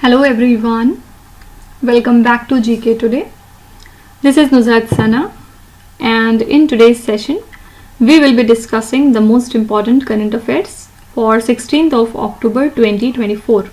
Hello everyone, welcome back to GK Today. This is Nuzhat Sana, and in today's session we will be discussing the most important current affairs for 16th of October 2024.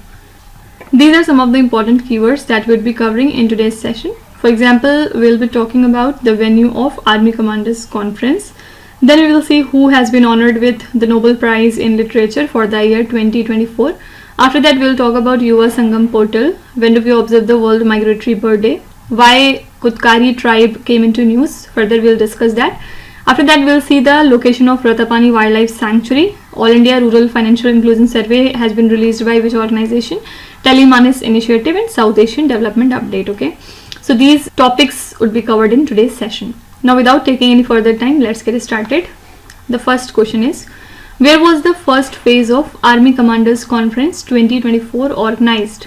These are some of the important keywords that we'll be covering in today's session. For example, we'll be talking about the venue of Army Commanders Conference. Then we will see who has been honored with the Nobel-Prize in Literature for the year 2024. After that, we'll talk about Yuva-Sangam-Portal. When do we observe the World-Migratory-Bird-Day? Why Katkari-tribe came into news? Further, we'll discuss that. After that, we'll see the location of Ratapani-Wildlife-Sanctuary. All India Rural Financial Inclusion Survey has been released by which organization? Tele-MANAS-Initiative and South Asian Development Update. Okay, so these topics would be covered in today's session. Now, without taking any further time, let's get started. The first question is, where was the first phase of Army Commanders Conference 2024 organized?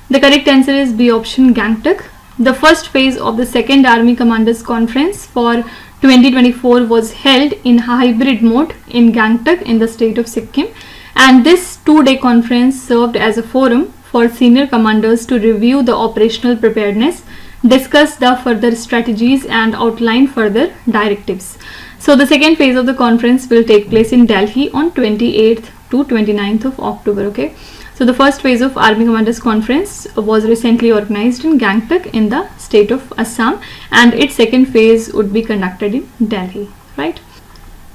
The correct answer is B option, Gangtok. The first phase of the second Army Commanders Conference for 2024 was held in hybrid mode in Gangtok in the state of Sikkim, and this two-day conference served as a forum for senior commanders to review the operational preparedness, discuss the further strategies and outline further directives. So the second phase of the conference will take place in Delhi on 28th to 29th of October. Okay, so the first phase of Army Commanders Conference was recently organized in Gangtok in the state of Assam, and its second phase would be conducted in Delhi, right?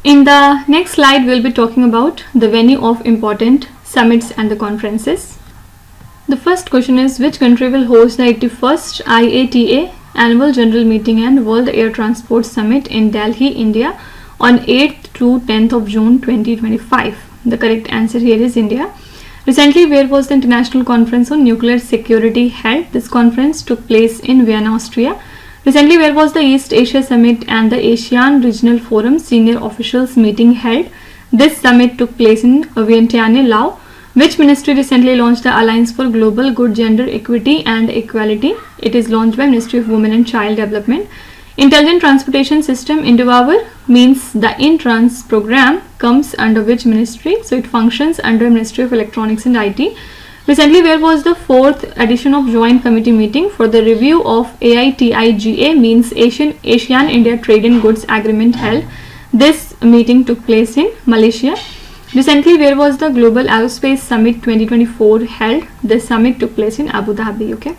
In the next slide, we'll be talking about the venue of important summits and the conferences. The first question is, which country will host the 81st IATA Annual General Meeting and World Air Transport Summit in Delhi, India on 8th to 10th of June 2025? The correct answer here is India. Recently, where was the International Conference on Nuclear Security held? This conference took place in Vienna, Austria. Recently, where was the East Asia Summit and the ASEAN Regional Forum Senior Officials Meeting held? This summit took place in Vientiane, Laos. Which ministry recently launched the Alliance for Global Good Gender Equity and Equality? It is launched by Ministry of Women and Child Development. Intelligent Transportation System Indopower means the INTRANS program comes under which ministry? So it functions under Ministry of Electronics and IT. Recently, where was the fourth edition of Joint Committee meeting for the review of AITIGA means ASEAN India Trade and Goods Agreement held? This meeting took place in Malaysia. Recently, where was the Global Aerospace Summit 2024 held? This summit took place in Abu Dhabi. Okay.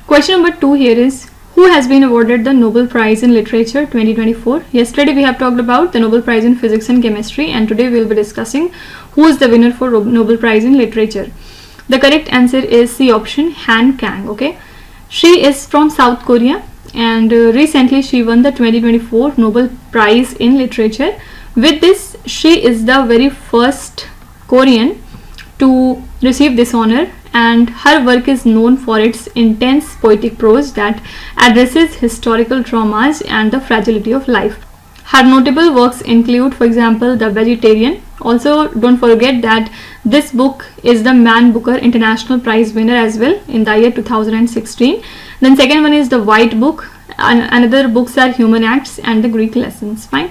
Question number 2 here is, who has been awarded the Nobel Prize in Literature 2024? Yesterday we have talked about the Nobel Prize in Physics and Chemistry, and today we will be discussing who is the winner for Nobel Prize in Literature. The correct answer is C option, Han Kang. Okay. She is from South Korea, and recently she won the 2024 Nobel Prize in Literature. With this, she is the very first Korean to receive this honor, and her work is known for its intense poetic prose that addresses historical traumas and the fragility of life. Her notable works include, for example, The Vegetarian. Also, don't forget that this book is the Man Booker International Prize winner as well in the year 2016. Then second one is The White Book, and another books are Human Acts and the Greek Lessons. Fine.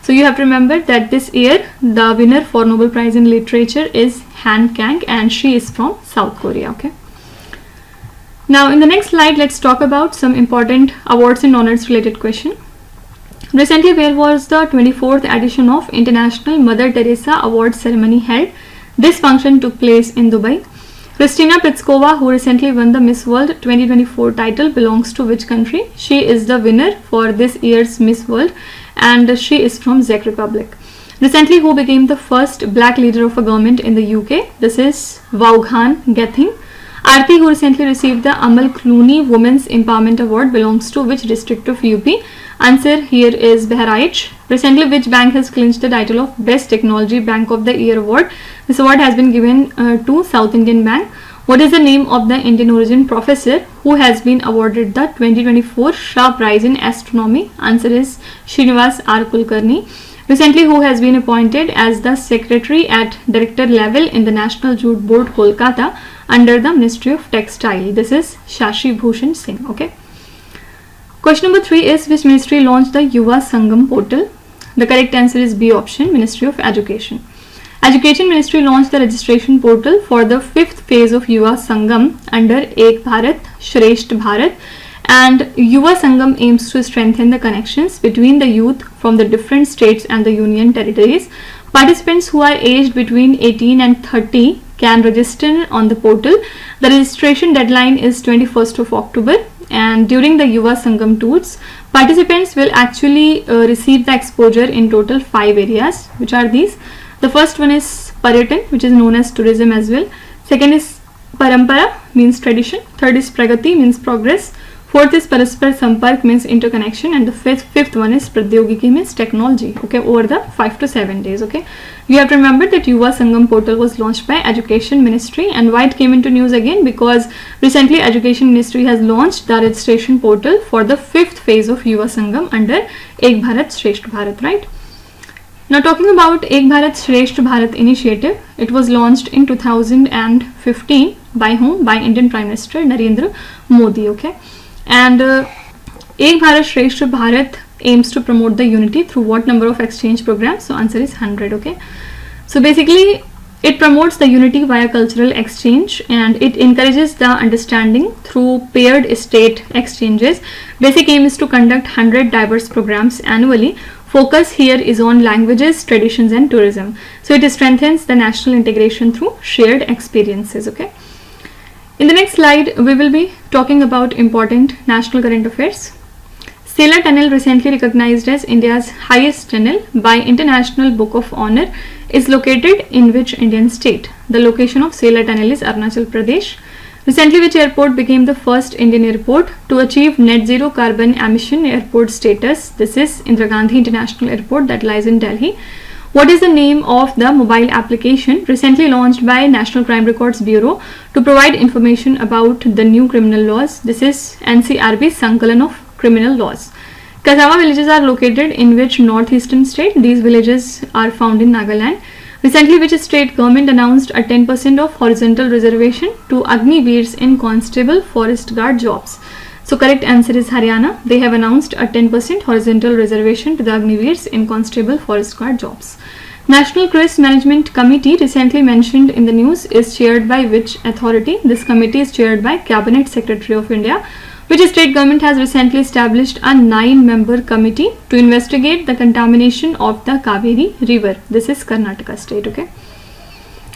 So you have to remember that this year the winner for Nobel Prize in Literature is Han Kang, and she is from South Korea. Okay. Now in the next slide, let's talk about some important awards and honors related question. Recently, where was the 24th edition of International Mother Teresa Award ceremony held? This function took place in Dubai. Kristina Pritskova, who recently won the Miss World 2024 title, belongs to which country? She is the winner for this year's Miss World, and she is from Czech Republic. Recently, who became the first black leader of a government in the UK? This is Vaughan Gething. Aarti, who recently received the Amal Clooney Women's Empowerment Award, belongs to which district of UP? Answer here is Bahraich. Recently, which bank has clinched the title of Best Technology Bank of the Year award? This award has been given to South Indian Bank. What is the name of the Indian origin professor who has been awarded the 2024 Shah Prize in Astronomy? Answer is Srinivas R. Kulkarni. Recently, who has been appointed as the secretary at director level in the National Jute Board, Kolkata, under the Ministry of Textile? This is Shashi Bhushan Singh. Okay. Question number 3 is, which ministry launched the Yuva-Sangam-Portal? The correct answer is B option, Ministry of Education. Education Ministry launched the registration portal for the 5th phase of Yuva-Sangam under Ek Bharat, Shresht Bharat, and Yuva-Sangam aims to strengthen the connections between the youth from the different states and the union territories. Participants who are aged between 18 and 30 can register on the portal. The registration deadline is 21st of October, and during the Yuva-Sangam tours, participants will actually receive the exposure in total 5 areas, which are these. The first one is Paryatan, which is known as tourism as well. Second is Parampara, means tradition. Third is Pragati, means progress. Fourth is Paraspar Sampark, means interconnection. And the fifth one is Pradyogiki, means technology, okay, over the 5 to 7 days, okay. You have to remember that Yuva-Sangam-Portal was launched by Education Ministry, and why it came into news again, because recently Education Ministry has launched the registration portal for the 5th phase of Yuva-Sangam under Ek Bharat, Shresht Bharat, right. Now talking about Ek Bharat Shresht Bharat initiative, it was launched in 2015 by whom? By Indian Prime Minister Narendra Modi, okay. And Ek Bharat Shresht Bharat aims to promote the unity through what number of exchange programs? So answer is 100, okay. So basically it promotes the unity via cultural exchange, and it encourages the understanding through paired state exchanges. Basic aim is to conduct 100 diverse programs annually. Focus here is on languages, traditions and tourism. So it strengthens the national integration through shared experiences, okay. In the next slide, we will be talking about important national current affairs. Sailor Tunnel, recently recognized as India's highest tunnel by International Book of Honor, is located in which Indian state? The location of Sailor Tunnel is Arunachal Pradesh. Recently, which airport became the first Indian airport to achieve net zero carbon emission airport status? This is Indira Gandhi International Airport that lies in Delhi. What is the name of the mobile application recently launched by National Crime Records Bureau to provide information about the new criminal laws? This is NCRB Sankalan of Criminal Laws. Kasawa villages are located in which northeastern state? These villages are found in Nagaland. Recently, which state government announced a 10% of horizontal reservation to Agniveers in constable forest guard jobs? So correct answer is Haryana. They have announced a 10% horizontal reservation to the Agniveers in constable forest guard jobs. National Crest Management Committee, recently mentioned in the news, is chaired by which authority? This committee is chaired by Cabinet Secretary of India. Which state government has recently established a 9-member committee to investigate the contamination of the Kaveri river? This is Karnataka state, okay.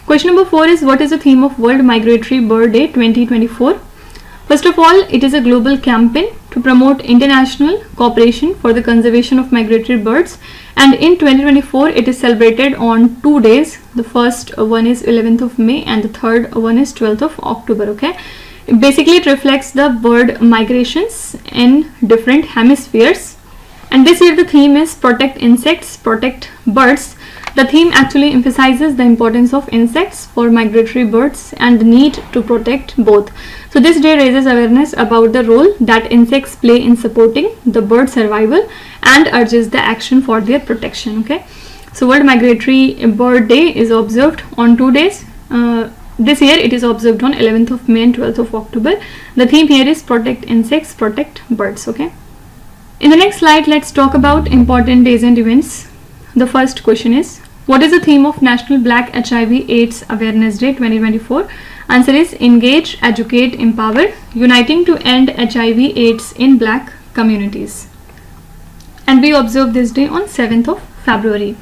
Question number 4 is, what is the theme of World-Migratory-Bird-Day 2024? First of all, it is a global campaign to promote international cooperation for the conservation of migratory birds, and in 2024 it is celebrated on 2 days. The first one is 11th of May and the third one is 12th of October, okay. Basically, it reflects the bird migrations in different hemispheres, and this year the theme is protect insects, protect birds. The theme actually emphasizes the importance of insects for migratory birds and the need to protect both. So this day raises awareness about the role that insects play in supporting the bird survival and urges the action for their protection, okay. So World Migratory Bird Day is observed on 2 days. This year it is observed on 11th of May and 12th of October. The theme here is protect insects, protect birds, okay. In the next slide, let's talk about important days and events. The first question is, what is the theme of National Black HIV AIDS Awareness Day 2024? Answer is engage, educate, empower, uniting to end HIV AIDS in black communities. And we observe this day on 7th of February.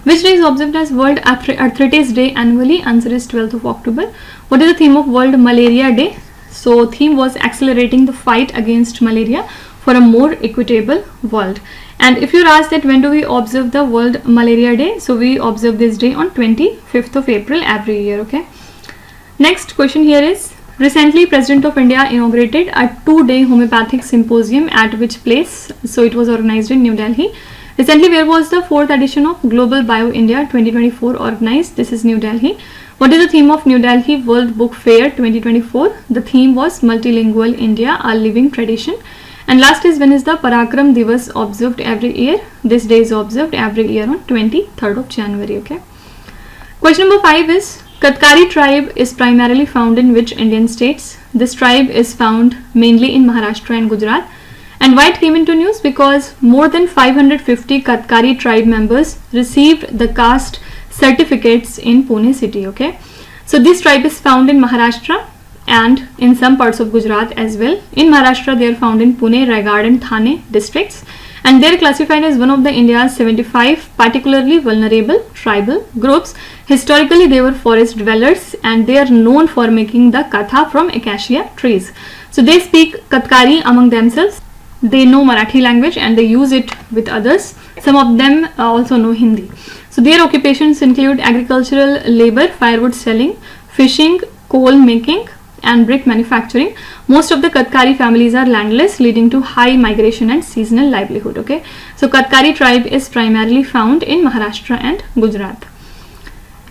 Which day is observed as World Arthritis Day annually? Answer is 12th of October. What is the theme of World Malaria Day? So theme was accelerating the fight against malaria for a more equitable world. And if you're asked that when do we observe the World Malaria Day, so we observe this day on 25th of April every year, okay. Next question here is, recently President of India inaugurated a 2-day homeopathic symposium at which place? So it was organized in New Delhi. Recently, where was the 4th edition of Global Bio India 2024 organized? This is New Delhi. What is the theme of New Delhi World Book Fair 2024? The theme was Multilingual India, a Living Tradition. And last is, when is the Parakram Divas observed every year? This day is observed every year on 23rd of January, okay. Question number 5 is, Katkari-tribe is primarily found in which Indian states? This tribe is found mainly in Maharashtra and Gujarat. And why it came into news? Because more than 550 Katkari tribe members received the caste certificates in Pune city. Okay, so this tribe is found in Maharashtra and in some parts of Gujarat as well. In Maharashtra they are found in Pune, Raigad and Thane districts, and they are classified as one of the India's 75 particularly vulnerable tribal groups. Historically they were forest dwellers and they are known for making the katha from acacia trees. So they speak Katkari among themselves. They know Marathi language and they use it with others. Some of them also know Hindi. So their occupations include agricultural labor, firewood selling, fishing, coal making and brick manufacturing. Most of the Katkari families are landless, leading to high migration and seasonal livelihood. Okay, so Katkari-tribe is primarily found in Maharashtra and Gujarat.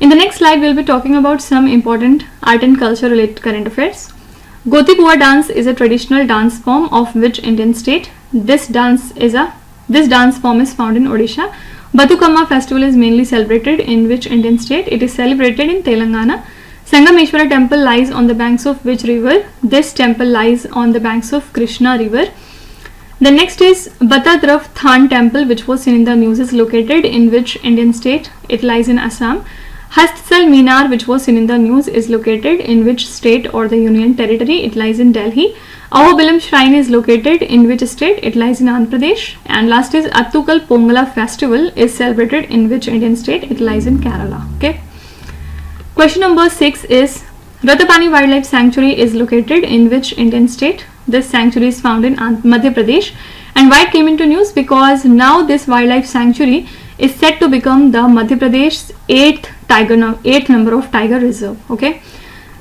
In the next slide, we'll be talking about some important art and culture related current affairs. Gotipua dance is a traditional dance form of which Indian state? This dance form is found in Odisha. Bathukama festival is mainly celebrated in which Indian state? It is celebrated in Telangana. Sangameshwara temple lies on the banks of which river? This temple lies on the banks of Krishna river. The next is Batadraf Than temple, which was seen in the news, is located in which Indian state? It lies in Assam. Hastsal Minar, which was seen in the news, is located in which state or the union territory? It lies in Delhi. Ahobilam shrine is located in which state? It lies in Andhra Pradesh. And last is Attukal Pongala festival is celebrated in which Indian state? It lies in Kerala. Okay. Question number 6 is Ratapani-Wildlife-Sanctuary is located in which Indian state? This sanctuary is found in Madhya Pradesh. And why it came into news? Because now this wildlife sanctuary is set to become the Madhya Pradesh's 8th number of tiger reserve. Okay,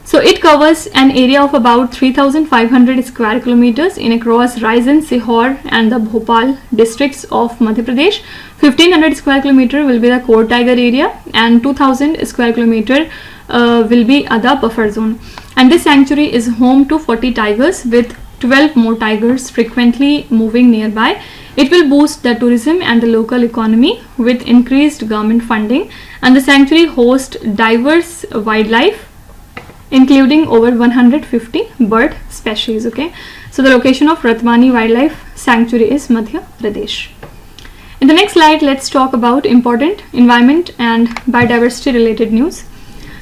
so it covers an area of about 3,500 square kilometers in across Raisin, Sihor and the Bhopal districts of Madhya Pradesh. 1,500 square kilometer will be the core tiger area and 2,000 square kilometer will be other buffer zone. And this sanctuary is home to 40 tigers with 12 more tigers frequently moving nearby. It will boost the tourism and the local economy with increased government funding, and the sanctuary hosts diverse wildlife including over 150 bird species. Okay, so the location of Ratapani Wildlife Sanctuary is Madhya Pradesh. In the next slide, let's talk about important environment and biodiversity related news.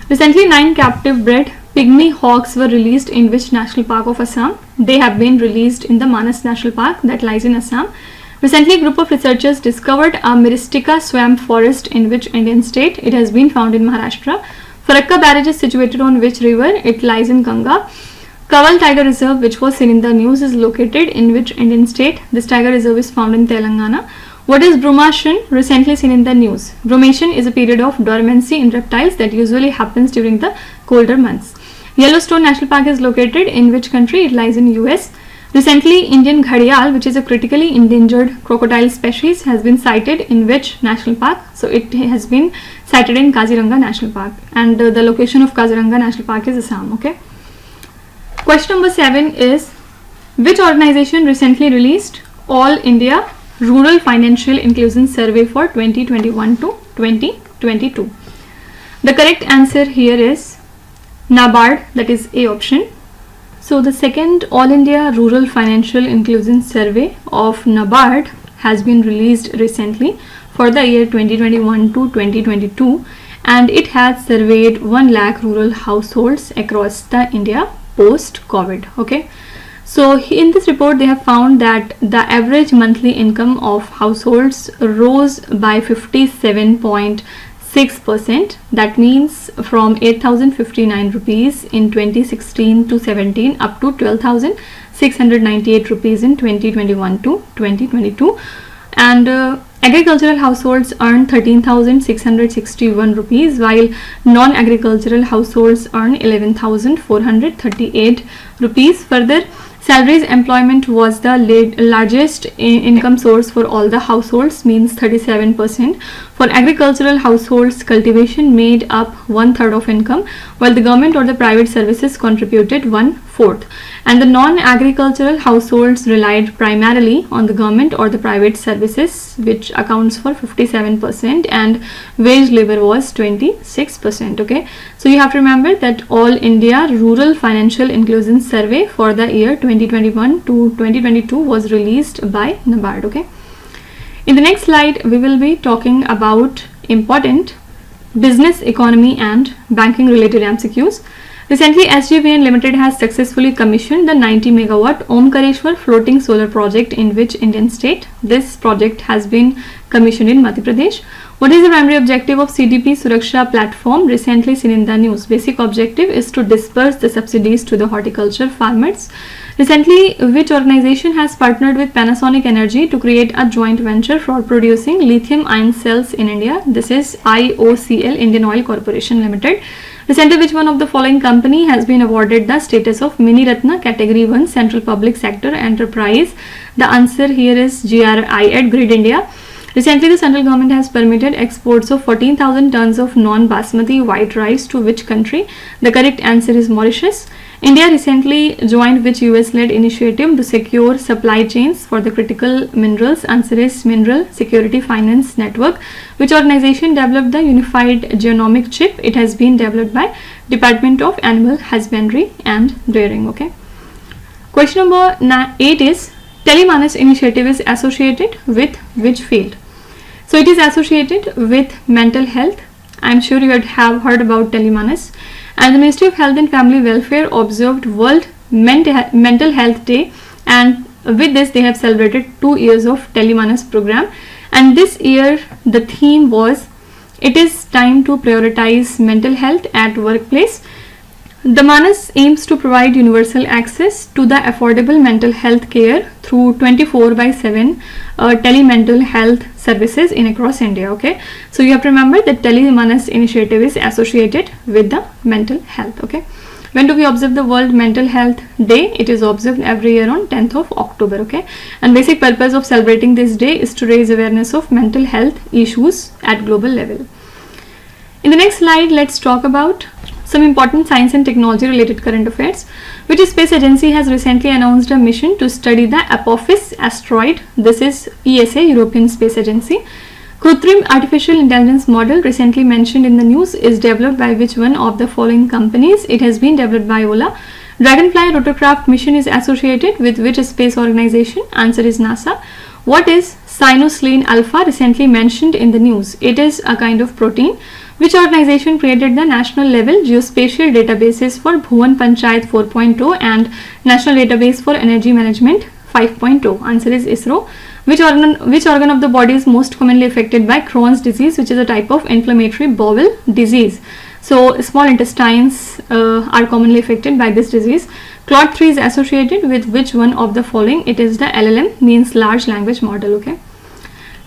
Recently, 9 captive bred pygmy hawks were released in which national park of Assam? They have been released in the Manas National Park that lies in Assam. Recently, a group of researchers discovered a Myristica swamp forest in which Indian state? It has been found in Maharashtra. Farakka barrage is situated on which river? It lies in Ganga. Kaval Tiger Reserve, which was seen in the news, is located in which Indian state? This tiger reserve is found in Telangana. What is brumation? Recently seen in the news. Brumation is a period of dormancy in reptiles that usually happens during the colder months. Yellowstone National Park is located in which country? It lies in US. Recently, Indian Ghadial, which is a critically endangered crocodile species, has been sighted in which national park? So it has been sighted in Kaziranga National Park, and the location of Kaziranga National Park is Assam. Okay. Question number 7 is which organization recently released All India Rural Financial Inclusion Survey for 2021 to 2022? The correct answer here is NABARD, that is A option. So the second All India Rural Financial Inclusion Survey of NABARD has been released recently for the year 2021 to 2022, and it has surveyed 1 lakh rural households across the India post COVID. Okay, so in this report they have found that the average monthly income of households rose by 57.6%. That means from 8,059 rupees in 2016 to 17 up to 12,698 rupees in 2021 to 2022, and agricultural households earn 13,661 rupees while non-agricultural households earn 11,438 rupees. Further, salaries employment was the largest income source for all the households, means 37%. For agricultural households, cultivation made up 1/3 of income, while the government or the private services contributed 1/4. And the non-agricultural households relied primarily on the government or the private services, which accounts for 57%, and wage labor was 26%. Okay, so you have to remember that All India Rural Financial Inclusion Survey for the year 2021 to 2022 was released by NABARD. Okay, in the next slide we will be talking about important business, economy and banking related MCQs. Recently, SJVN Limited has successfully commissioned the 90 megawatt Omkareshwar floating solar project in which Indian state? This project has been commissioned in Madhya Pradesh. What is the primary objective of CDP Suraksha platform recently seen in the news? Basic objective is to disperse the subsidies to the horticulture farmers. Recently, which organization has partnered with Panasonic Energy to create a joint venture for producing lithium ion cells in India? This is IOCL, Indian Oil Corporation Limited. Recently, which one of the following company has been awarded the status of Mini Ratna Category 1 Central Public Sector Enterprise? The answer here is GRI at Grid India. Recently, the central government has permitted exports of 14,000 tons of non-basmati white rice to which country? The correct answer is Mauritius. India recently joined which US-led initiative to secure supply chains for the critical minerals? Answer is Mineral Security Finance Network. Which organization developed the unified genomic chip? It has been developed by Department of Animal Husbandry and Rearing. Okay. Question number 8 is Tele-MANAS-Initiative is associated with which field? So it is associated with mental health. I am sure you have heard about Tele-MANAS. And the Ministry of Health and Family Welfare observed World Mental Health Day, and with this they have celebrated 2 years of Tele-MANAS program, and this year the theme was it is time to prioritize mental health at workplace. The MANAS aims to provide universal access to the affordable mental health care through 24/7 tele-mental health services in across India. Okay, so you have to remember that Tele-MANAS initiative is associated with the mental health. Okay, when do we observe the World Mental Health Day? It is observed every year on 10th of October. Okay, and basic purpose of celebrating this day is to raise awareness of mental health issues at global level. In the next slide, let's talk about some important science and technology related current affairs. Which space agency has recently announced a mission to study the Apophis asteroid? This is ESA, European Space Agency. Krutrim Artificial Intelligence model recently mentioned in the news is developed by which one of the following companies? It has been developed by Ola. Dragonfly rotorcraft mission is associated with which space organization? Answer is NASA. What is Cyanoslene alpha recently mentioned in the news? It is a kind of protein. Which organization created the national level geospatial databases for Bhuvan Panchayat 4.0 and National Database for Energy Management 5.0? Answer is ISRO. Which organ of the body is most commonly affected by Crohn's disease, which is a type of inflammatory bowel disease? So small intestines are commonly affected by this disease. Claude 3 is associated with which one of the following? It is the LLM, means large language model. Okay.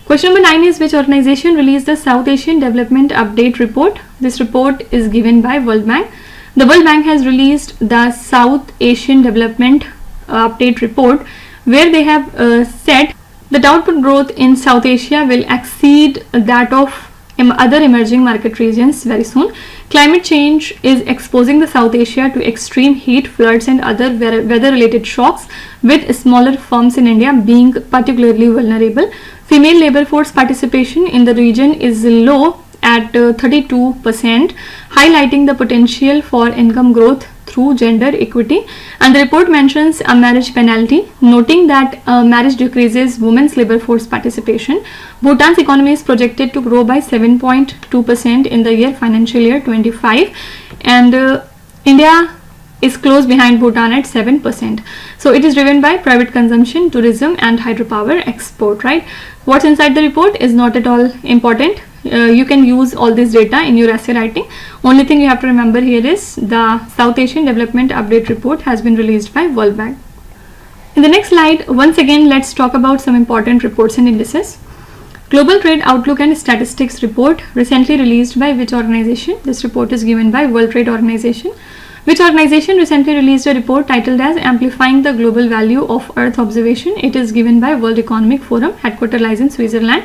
Question number 9 is which organization released the South Asian Development Update Report? This report is given by World Bank. The World Bank has released the South Asian Development Update Report, where they have said that output growth in South Asia will exceed that of other emerging market regions very soon. Climate change is exposing the South Asia to extreme heat, floods and other weather related shocks, with smaller firms in India being particularly vulnerable. Female labor force participation in the region is low at 32%, highlighting the potential for income growth through gender equity. And the report mentions a marriage penalty, noting that marriage decreases women's labor force participation. Bhutan's economy is projected to grow by 7.2% in the financial year 25, and India is close behind Bhutan at 7%. So it is driven by private consumption, tourism and hydropower export, right? What's inside the report is not at all important. You can use all this data in your essay writing. Only thing you have to remember here is the South Asian Development Update Report has been released by World Bank. In the next slide, once again, let's talk about some important reports and indices. Global Trade Outlook and Statistics Report recently released by which organization? This report is given by World Trade Organization. Which organization recently released a report titled as Amplifying the Global Value of Earth Observation? It is given by World Economic Forum, headquarters lies in Switzerland.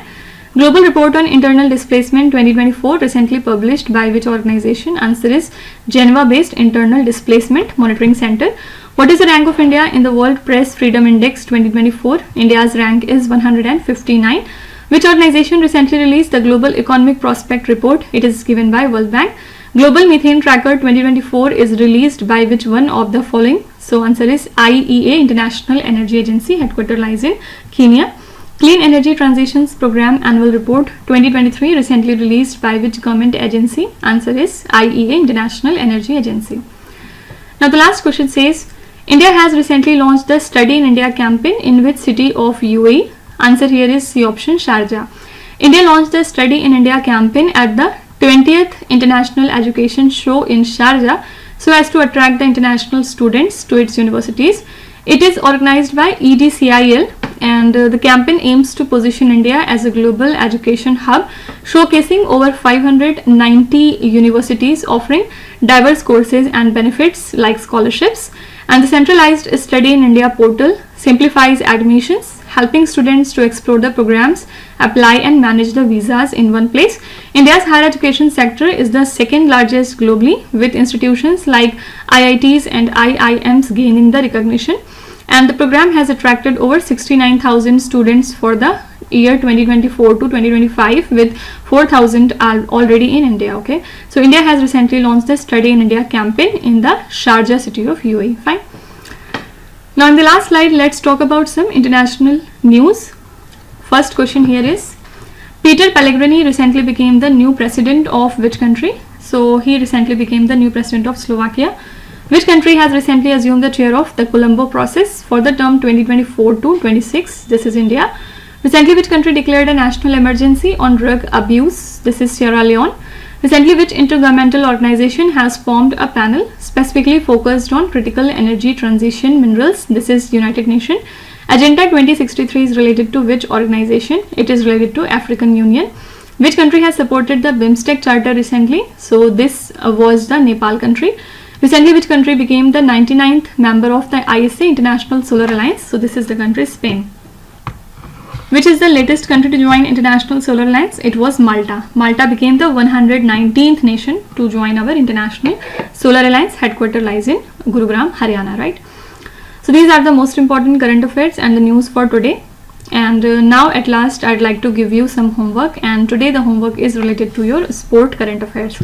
Global Report on Internal Displacement 2024 recently published by which organization? Answer is Geneva-based Internal Displacement Monitoring Center. What is the rank of India in the World Press Freedom Index 2024? India's rank is 159. Which organization recently released the Global Economic Prospect Report? It is given by World Bank. Global Methane Tracker 2024 is released by which one of the following? So answer is IEA, International Energy Agency, headquarters lies in Kenya. Clean Energy Transitions Program Annual Report 2023 recently released by which government agency? Answer is IEA, International Energy Agency. Now the last question says, India has recently launched the Study in India campaign in which city of UAE? Answer here is C option, Sharjah. India launched the Study in India campaign at the 20th International Education Show in Sharjah so as to attract the international students to its universities. It is organized by EDCIL and the campaign aims to position India as a global education hub, showcasing over 590 universities offering diverse courses and benefits like scholarships. And the centralized Study in India portal simplifies admissions, helping students to explore the programs, apply and manage the visas in one place. India's higher education sector is the second largest globally, with institutions like IITs and IIMs gaining the recognition. And the program has attracted over 69,000 students for the year 2024 to 2025, with 4,000 already in India. Okay, so India has recently launched the Study in India campaign in the Sharjah city of UAE. Fine. Now in the last slide, let's talk about some international news. First question here is, Peter Pellegrini recently became the new president of which country? So he recently became the new president of Slovakia. Which country has recently assumed the chair of the Colombo process for the term 2024 to 26? This is India. Recently, which country declared a national emergency on drug abuse? This is Sierra Leone. Recently, which intergovernmental organization has formed a panel specifically focused on critical energy transition minerals? This is United Nations. Agenda 2063 is related to which organization? It is related to African Union. Which country has supported the BIMSTEC Charter recently? So this was the Nepal country. Recently, which country became the 99th member of the ISA International Solar Alliance? So this is the country Spain. Which is the latest country to join International Solar Alliance? It was Malta. Malta became the 119th nation to join our International Solar Alliance. Headquarters lies in Gurugram, Haryana, right? So these are the most important current affairs and the news for today. And now at last I'd like to give you some homework, and today the homework is related to your sport current affairs.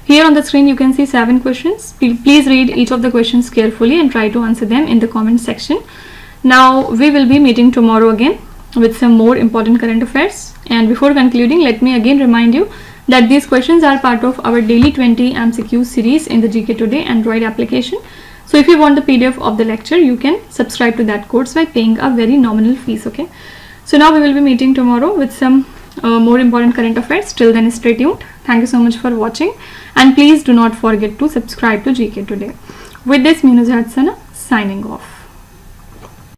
Here on the screen you can see 7 questions. Please read each of the questions carefully and try to answer them in the comment section. Now we will be meeting tomorrow again with some more important current affairs. And before concluding, let me again remind you that these questions are part of our daily 20 MCQ series in the GKToday Android application. So if you want the PDF of the lecture, you can subscribe to that course by paying a very nominal fees. Okay. So now we will be meeting tomorrow with some more important current affairs. Till then, stay tuned. Thank you so much for watching, and please do not forget to subscribe to GK Today. With this, me Nuzhat Sana signing off.